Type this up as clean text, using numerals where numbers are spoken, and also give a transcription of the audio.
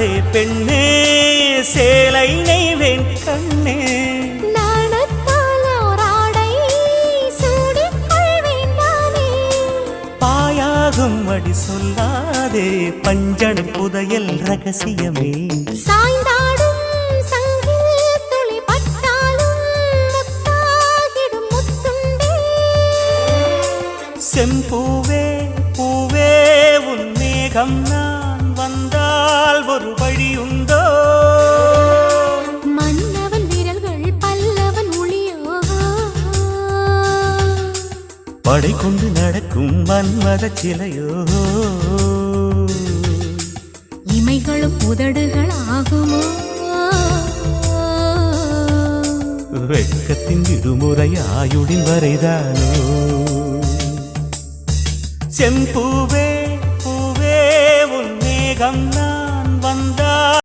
சொல்லாதே பெண்ணே சேலை நெய்வேன் கண்ணே பாயாகும் அடி சொல்லாதே பஞ்சனை புதையல் ரகசியமே சாய்ந்தாடும் சங்கில் துளி பட்டாலும் முத்தாகிடும் முத்துண்டே செம்பூவே பூவே உன் மேகம் நான் வந்தால் ஒரு வழியுண்டோ மன்னவன் விரல்கள் பல்லவன் ஒளியோ படை கொண்டு நடக்கும் மன்மத சிலையோ இமைகளும் உதடுகள் ஆகுமோ வெட்கத்தின் விடுமுறை ஆயுடின் வரைதானோ செம்பூவே பூவே உன் மேகம்